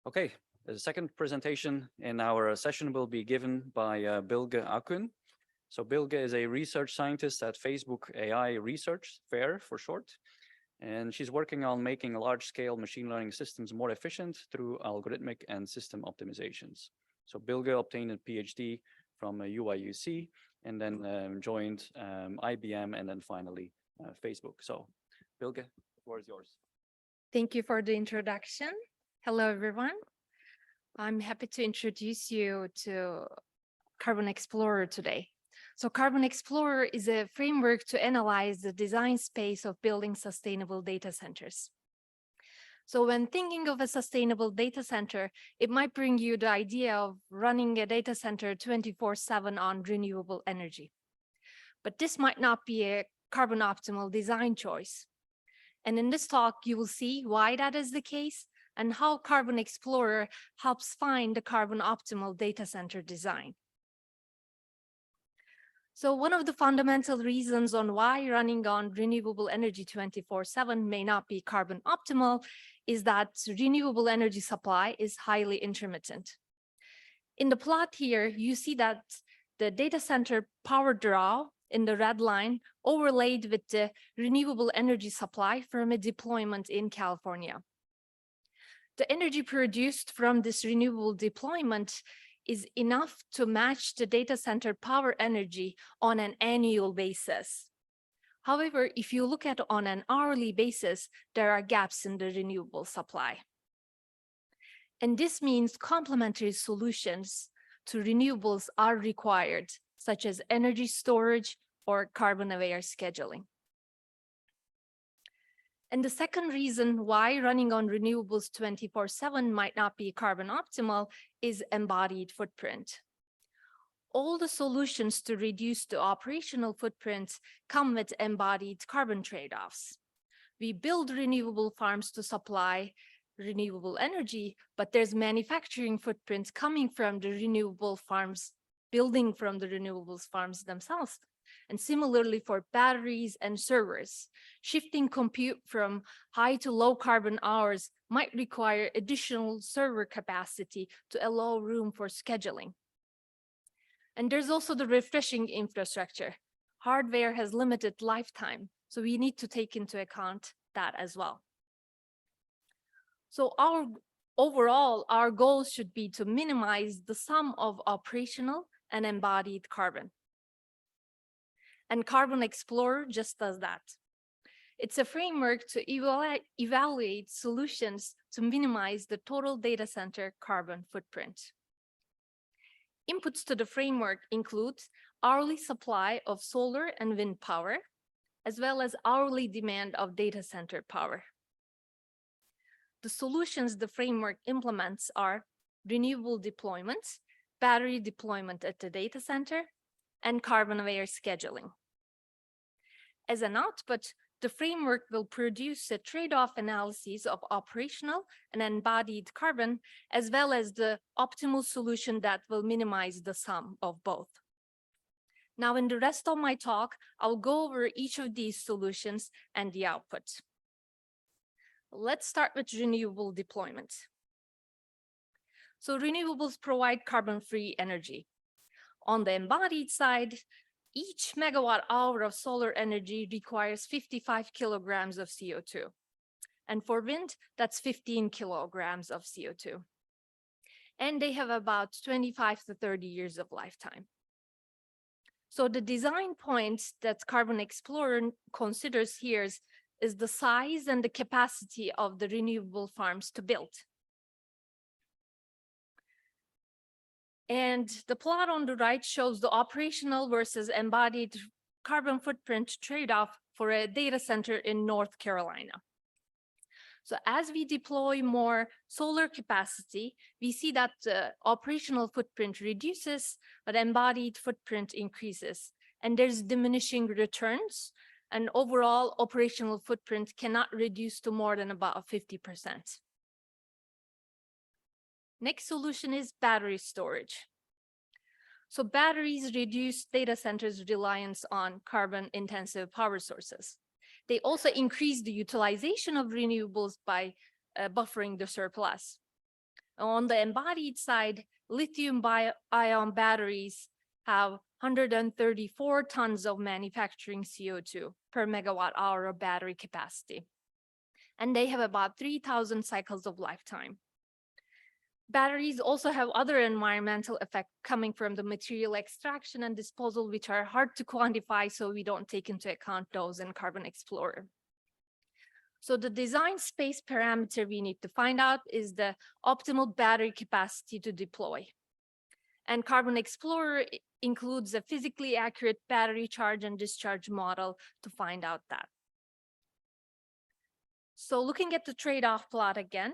Okay, the second presentation in our session will be given by Bilge Acun. So Bilge is a research scientist at Facebook AI Research Fair for short, and she's working on making large-scale machine learning systems more efficient through algorithmic and system optimizations. So Bilge obtained a PhD from UIUC and then joined IBM and then finally Facebook. So Bilge, the floor is yours. Thank you for the introduction. Hello, everyone. I'm happy to introduce you to Carbon Explorer today. So Carbon Explorer is a framework to analyze the design space of building sustainable data centers. So when thinking of a sustainable data center, it might bring you the idea of running a data center 24/7 on renewable energy. But this might not be a carbon optimal design choice. And in this talk, you will see why that is the case and how Carbon Explorer helps find the carbon optimal data center design. So one of the fundamental reasons on why running on renewable energy 24/7 may not be carbon optimal is that renewable energy supply is highly intermittent. In the plot here, you see that the data center power draw in the red line overlaid with the renewable energy supply from a deployment in California. The energy produced from this renewable deployment is enough to match the data center power energy on an annual basis. However, if you look at on an hourly basis, there are gaps in the renewable supply. And this means complementary solutions to renewables are required, such as energy storage or carbon-aware scheduling. And the second reason why running on renewables 24/7 might not be carbon optimal is embodied footprint. All the solutions to reduce the operational footprint come with embodied carbon trade-offs. We build renewable farms to supply renewable energy, but there's manufacturing footprint coming from the renewable farms, building from the renewables farms themselves. And similarly for batteries and servers, shifting compute from high to low carbon hours might require additional server capacity to allow room for scheduling. And there's also the refreshing infrastructure. Hardware has limited lifetime, so we need to take into account that as well. So overall, our goal should be to minimize the sum of operational and embodied carbon. And Carbon Explorer just does that. It's a framework to evaluate solutions to minimize the total data center carbon footprint. Inputs to the framework include hourly supply of solar and wind power, as well as hourly demand of data center power. The solutions the framework implements are renewable deployment, battery deployment at the data center, and carbon-aware scheduling. As an output, the framework will produce a trade-off analysis of operational and embodied carbon, as well as the optimal solution that will minimize the sum of both. Now, in the rest of my talk, I'll go over each of these solutions and the output. Let's start with renewable deployment. So renewables provide carbon-free energy. On the embodied side, each megawatt hour of solar energy requires 55 kilograms of CO2. And for wind, that's 15 kilograms of CO2. And they have about 25 to 30 years of lifetime. So the design point that Carbon Explorer considers here is the size and the capacity of the renewable farms to build. And the plot on the right shows the operational versus embodied carbon footprint trade-off for a data center in North Carolina. So as we deploy more solar capacity, we see that the operational footprint reduces, but embodied footprint increases. And there's diminishing returns, and overall operational footprint cannot reduce to more than about 50%. Next solution is battery storage. So batteries reduce data centers' reliance on carbon-intensive power sources. They also increase the utilization of renewables by buffering the surplus. On the embodied side, lithium-ion batteries have 134 tons of manufacturing CO2 per megawatt hour of battery capacity. And they have about 3,000 cycles of lifetime. Batteries also have other environmental effects coming from the material extraction and disposal, which are hard to quantify, so we don't take into account those in Carbon Explorer. So the design space parameter we need to find out is the optimal battery capacity to deploy. And Carbon Explorer includes a physically accurate battery charge and discharge model to find out that. So looking at the trade-off plot again,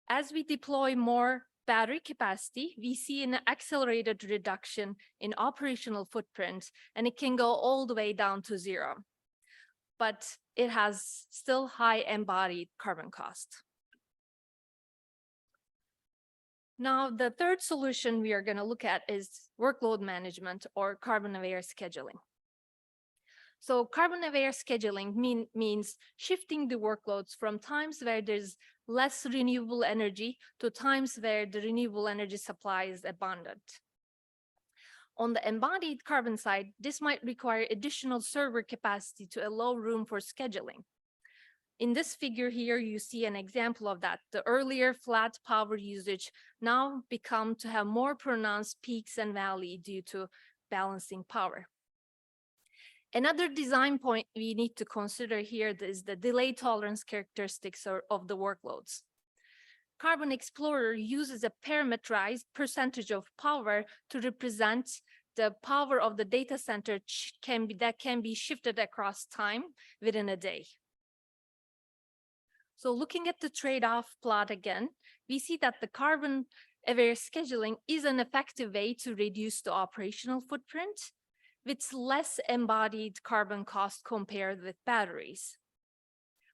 as we deploy more battery capacity, we see an accelerated reduction in operational footprint, and it can go all the way down to zero. But it has still high embodied carbon cost. Now, the third solution we are going to look at is workload management or carbon-aware scheduling. So carbon-aware scheduling means shifting the workloads from times where there's less renewable energy to times where the renewable energy supply is abundant. On the embodied carbon side, this might require additional server capacity to allow room for scheduling. In this figure here, you see an example of that. The earlier flat power usage now become to have more pronounced peaks and valleys due to balancing power. Another design point we need to consider here is the delay tolerance characteristics of the workloads. Carbon Explorer uses a parameterized percentage of power to represent the power of the data center that can be shifted across time within a day. So looking at the trade-off plot again, we see that the carbon-aware scheduling is an effective way to reduce the operational footprint with less embodied carbon cost compared with batteries.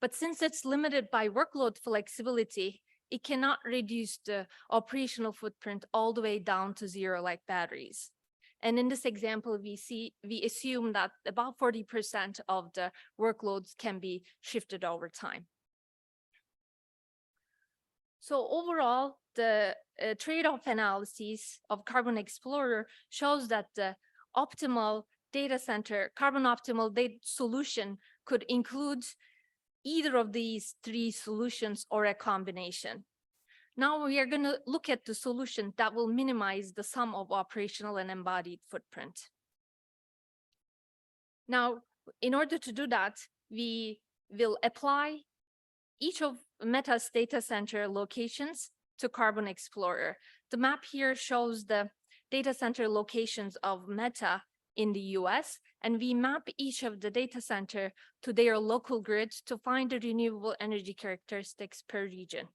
But since it's limited by workload flexibility, it cannot reduce the operational footprint all the way down to zero like batteries. And in this example, we assume that about 40% of the workloads can be shifted over time. So overall, the trade-off analysis of Carbon Explorer shows that the optimal data center, carbon optimal data solution could include either of these three solutions or a combination. Now we are going to look at the solution that will minimize the sum of operational and embodied footprint. Now, in order to do that, we will apply each of Meta's data center locations to Carbon Explorer. The map here shows the data center locations of Meta in the US, and we map each of the data center to their local grid to find the renewable energy characteristics per region.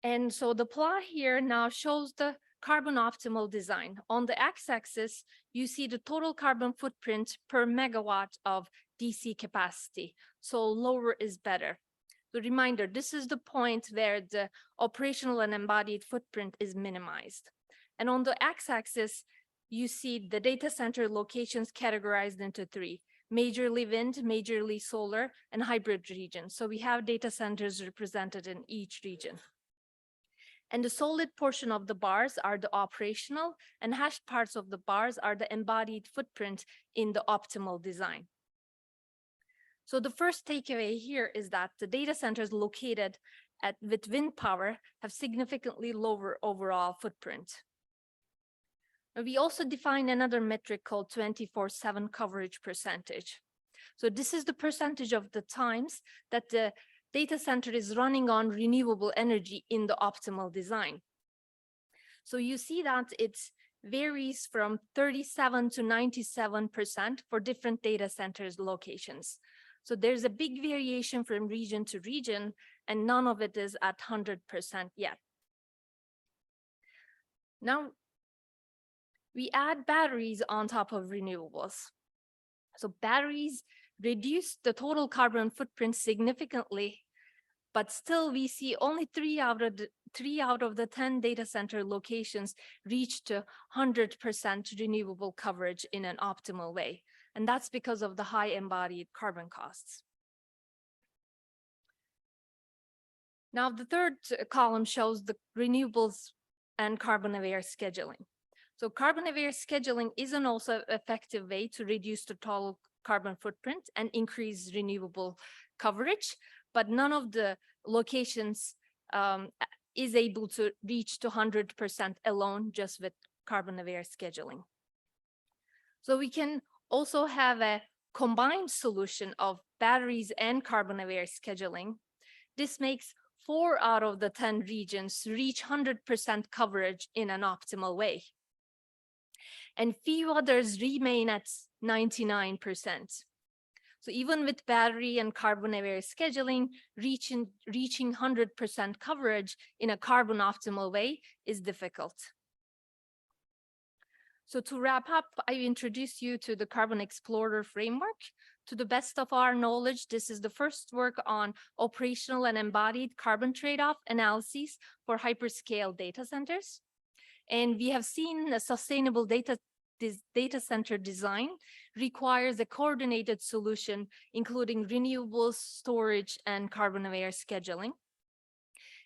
And so the plot here now shows the carbon optimal design. On the x-axis, you see the total carbon footprint per megawatt of DC capacity. So lower is better. The reminder, this is the point where the operational and embodied footprint is minimized. And on the x-axis, you see the data center locations categorized into three: majorly wind, majorly solar, and hybrid regions. So we have data centers represented in each region. And the solid portion of the bars are the operational, and hashed parts of the bars are the embodied footprint in the optimal design. So the first takeaway here is that the data centers located with wind power have significantly lower overall footprint. We also define another metric called 24/7 coverage percentage. So this is the percentage of the times that the data center is running on renewable energy in the optimal design. So you see that it varies from 37 to 97% for different data centers locations. So there's a big variation from region to region, and none of it is at 100% yet. Now, we add batteries on top of renewables. So batteries reduce the total carbon footprint significantly, but still we see only three out of the 10 data center locations reach to 100% renewable coverage in an optimal way. And that's because of the high embodied carbon costs. Now, the third column shows the renewables and carbon-aware scheduling. So carbon-aware scheduling is an also effective way to reduce the total carbon footprint and increase renewable coverage, but none of the locations is able to reach to 100% alone just with carbon-aware scheduling. So we can also have a combined solution of batteries and carbon-aware scheduling. This makes 4 out of the 10 regions reach 100% coverage in an optimal way. And few others remain at 99%. So even with battery and carbon-aware scheduling, reaching 100% coverage in a carbon optimal way is difficult. So to wrap up, I introduce you to the Carbon Explorer framework. To the best of our knowledge, this is the first work on operational and embodied carbon trade-off analyses for hyperscale data centers. And we have seen a sustainable data center design requires a coordinated solution, including renewables, storage, and carbon-aware scheduling.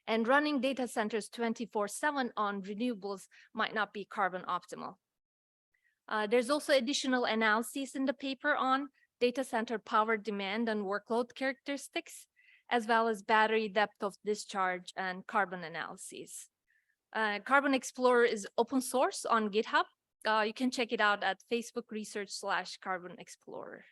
And running data centers 24/7 on renewables might not be carbon optimal. There's also additional analyses in the paper on data center power demand and workload characteristics, as well as battery depth of discharge and carbon analyses. Carbon Explorer is open source on GitHub. You can check it out at Facebook Research/Carbon Explorer.